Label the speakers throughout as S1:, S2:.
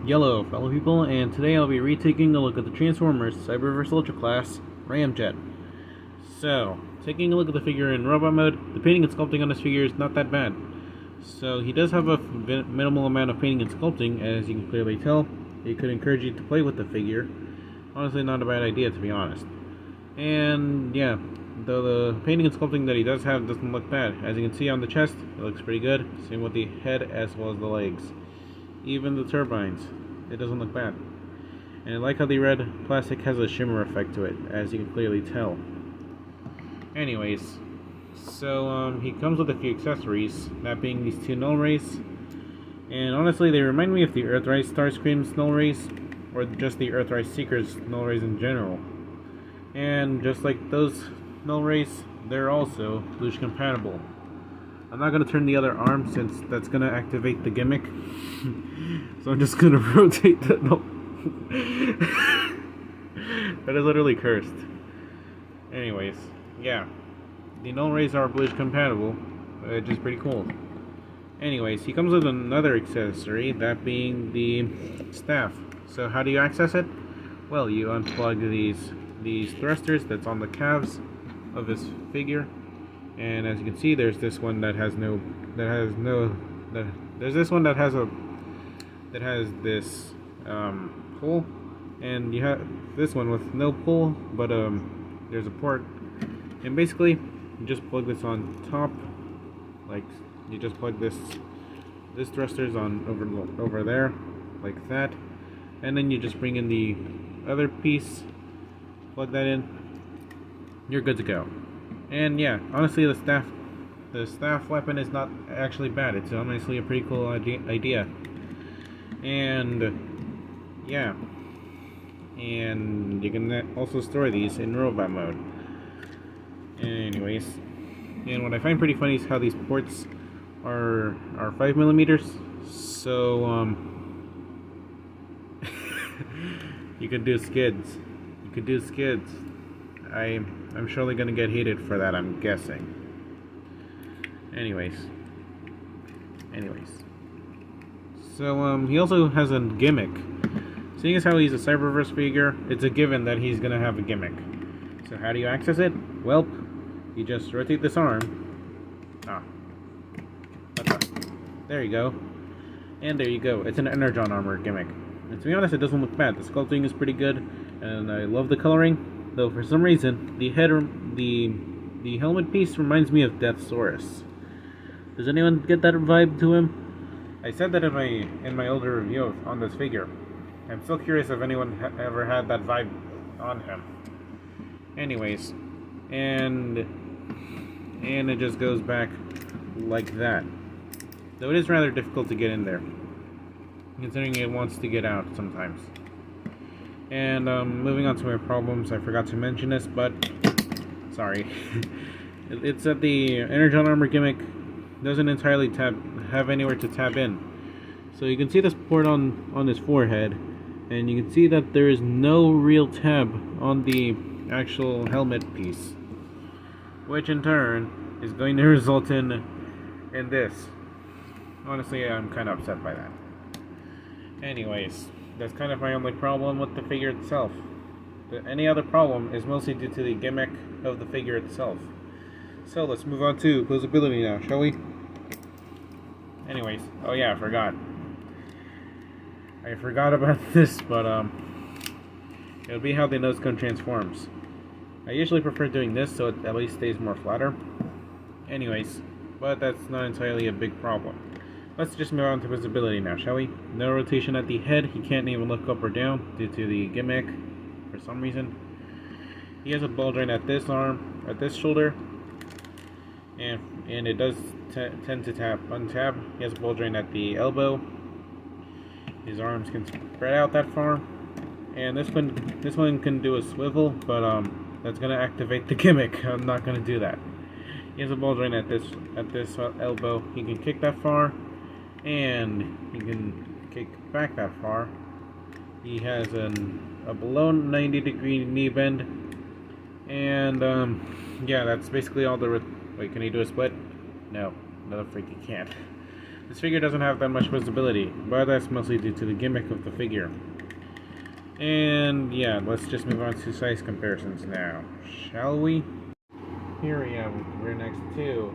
S1: Yellow, fellow people, and today I'll be retaking a look at the Transformers Cyberverse Ultra Class Ramjet. So, taking a look at the figure in robot mode, the painting and sculpting on this figure is not that bad. So, he does have a minimal amount of painting and sculpting, as you can clearly tell. It could encourage you to play with the figure. Honestly, not a bad idea, to be honest. And, yeah, though the painting and sculpting that he does have doesn't look bad. As you can see on the chest, it looks pretty good. Same with the head as well as the legs. Even the turbines, it doesn't look bad. And I like how the red plastic has a shimmer effect to it, as you can clearly tell. Anyways, so he comes with a few accessories, that being these two null rays. And honestly, they remind me of the Earthrise Starscream's null rays, or just the Earthrise Seeker's null rays in general. And just like those null rays, they're also Blush compatible. I'm not going to turn the other arm since that's going to activate the gimmick. So I'm just going to rotate the null. That is literally cursed. Anyways, yeah. The null rays are Blush compatible, which is pretty cool. Anyways, he comes with another accessory, that being the staff. So how do you access it? Well, you unplug these thrusters that's on the calves of this figure. And as you can see, there's this one that has this pull, and you have this one with no pull, but there's a port, and basically you just plug this on top, like you just plug this thrusters on over there, like that, and then you just bring in the other piece, plug that in, you're good to go. And yeah, honestly, the staff weapon is not actually bad. It's honestly a pretty cool idea. And yeah, and you can also store these in robot mode. Anyways, and what I find pretty funny is how these ports are 5mm. So you could do skids. You could do skids. I'm surely gonna get hated for that, I'm guessing. Anyways. So, he also has a gimmick. Seeing as how he's a Cyberverse figure, it's a given that he's gonna have a gimmick. So how do you access it? Well, you just rotate this arm. There you go. And there you go. It's an Energon armor gimmick. And to be honest, it doesn't look bad. The sculpting is pretty good, and I love the coloring. Though for some reason, the helmet piece reminds me of Deathsaurus. Does anyone get that vibe to him? I said that in my older review on this figure. I'm still curious if anyone ever had that vibe on him. Anyways, and it just goes back like that. Though it is rather difficult to get in there, considering it wants to get out sometimes. And moving on to my problems, I forgot to mention this, but sorry. It's that the Energon armor gimmick doesn't entirely have anywhere to tap in. So you can see this port on his forehead, and you can see that there is no real tab on the actual helmet piece, which in turn is going to result in this. Honestly, I'm kind of upset by that. Anyways, that's kind of my only problem with the figure itself. Any other problem is mostly due to the gimmick of the figure itself. So let's move on to posability now, shall we? Anyways, oh yeah, I forgot about this, but it would be how the nose cone transforms. I usually prefer doing this so it at least stays more flatter. Anyways, but that's not entirely a big problem. Let's just move on to visibility now, shall we? No rotation at the head. He can't even look up or down due to the gimmick for some reason. He has a ball joint at this arm, at this shoulder, and it does tend to untab. He has a ball joint at the elbow. His arms can spread out that far, and this one can do a swivel, but that's gonna activate the gimmick. I'm not gonna do that. He has a ball joint at this elbow. He can kick that far, and he can kick back that far. He has a below 90-degree knee bend, and yeah, that's basically all the. Wait, can he do a split? No, freak, he can't. This figure doesn't have that much visibility, but that's mostly due to the gimmick of the figure. And yeah, let's just move on to size comparisons now, shall we? Here we have we're next to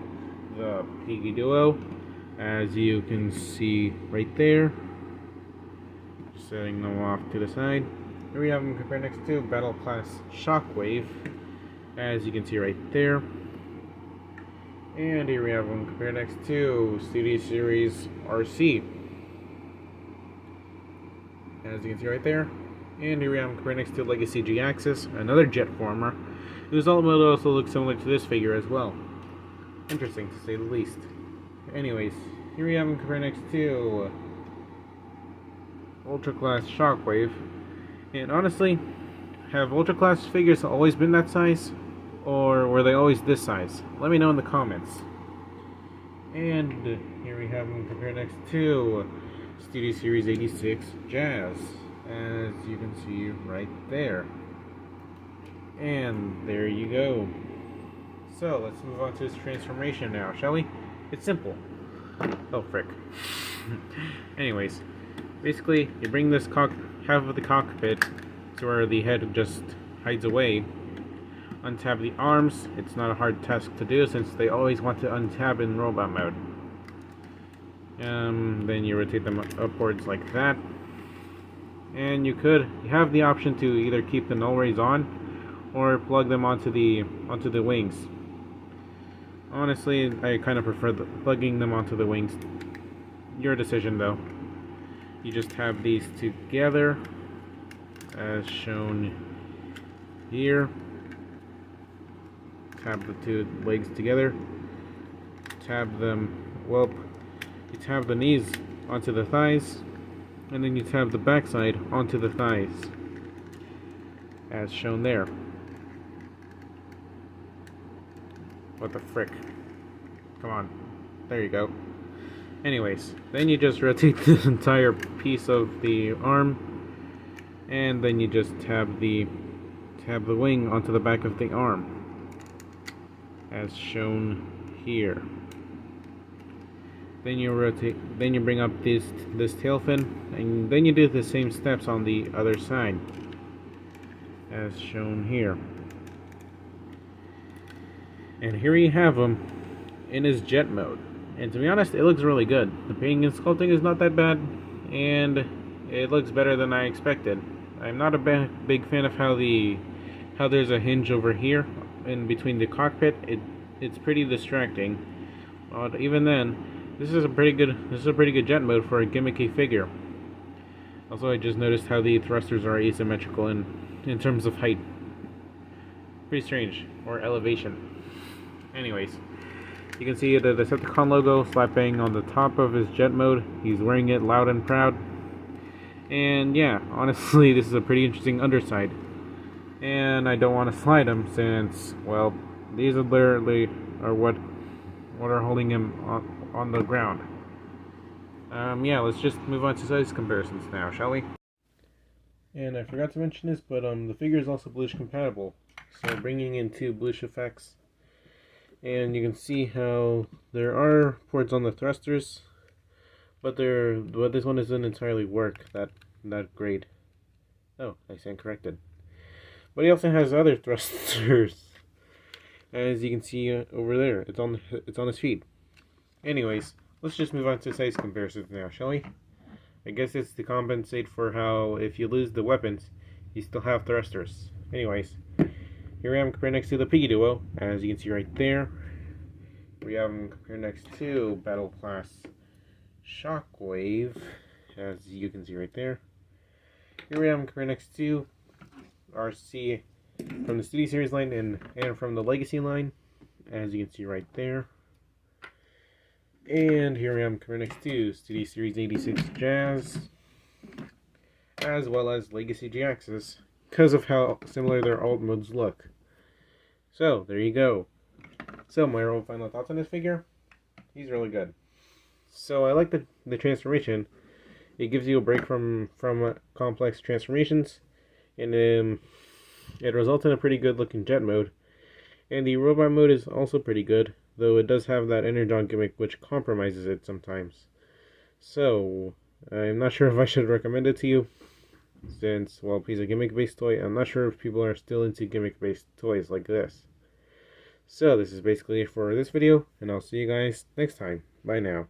S1: the Piggy Duo, as you can see right there. Setting them off to the side. Here we have them compared next to Battle Class Shockwave, as you can see right there. And here we have them compared next to CD Series RC, as you can see right there. And here we have them compared next to Legacy G-Axis, another jet former, whose ultimate also looks similar to this figure as well. Interesting to say the least. Anyways, here we have them compared next to Ultra Class Shockwave. And honestly, have Ultra Class figures always been that size? Or were they always this size? Let me know in the comments. And here we have them compared next to Studio Series 86 Jazz, as you can see right there. And there you go. So let's move on to this transformation now, shall we? It's simple. Oh frick. Anyways, basically you bring this half of the cockpit to where the head just hides away. Untap the arms. It's not a hard task to do since they always want to untap in robot mode. Then you rotate them upwards like that. And you have the option to either keep the null rays on or plug them onto the wings. Honestly, I kind of prefer plugging them onto the wings. Your decision though. You just have these together as shown here. Tab the two legs together. Tab them, well, you tab the knees onto the thighs, and then you tab the backside onto the thighs, as shown there. What the frick? Come on. There you go. Anyways, then you just rotate this entire piece of the arm, and then you just tab the wing onto the back of the arm, as shown here. Then you rotate, then you bring up this tail fin, and then you do the same steps on the other side, as shown here. And here you have him in his jet mode. And to be honest, it looks really good. The painting and sculpting is not that bad, and it looks better than I expected. I'm not a big fan of how there's a hinge over here in between the cockpit. It's pretty distracting. But even then, this is a pretty good jet mode for a gimmicky figure. Also, I just noticed how the thrusters are asymmetrical in terms of height. Pretty strange, or elevation. Anyways, you can see the Decepticon logo slapping on the top of his jet mode. He's wearing it loud and proud. And yeah, honestly, this is a pretty interesting underside. And I don't want to slide him since, well, these are literally what are holding him on the ground. Yeah, let's just move on to size comparisons now, shall we? And I forgot to mention this, but the figure is also Bluish compatible. So bringing in two Bluish effects. And you can see how there are ports on the thrusters, but this one doesn't entirely work that great. Oh, I stand corrected. But he also has other thrusters, as you can see over there. It's on his feet. Anyways, let's just move on to size comparisons now, shall we? I guess it's to compensate for how if you lose the weapons, you still have thrusters. Anyways, here I am compared next to the Piggy Duo, as you can see right there. We have them compared next to Battle Class Shockwave, as you can see right there. Here we have them compared next to RC from the Studio Series line and from the Legacy line, as you can see right there. And here I am compared next to Studio Series 86 Jazz, as well as Legacy G-Axis, because of how similar their alt modes look. So, there you go. So, my real final thoughts on this figure? He's really good. So, I like the transformation. It gives you a break from complex transformations, and it results in a pretty good looking jet mode. And the robot mode is also pretty good, though it does have that Energon gimmick which compromises it sometimes. So, I'm not sure if I should recommend it to you, since, well, he's a gimmick-based toy. I'm not sure if people are still into gimmick-based toys like this. So, this is basically it for this video, and I'll see you guys next time. Bye now.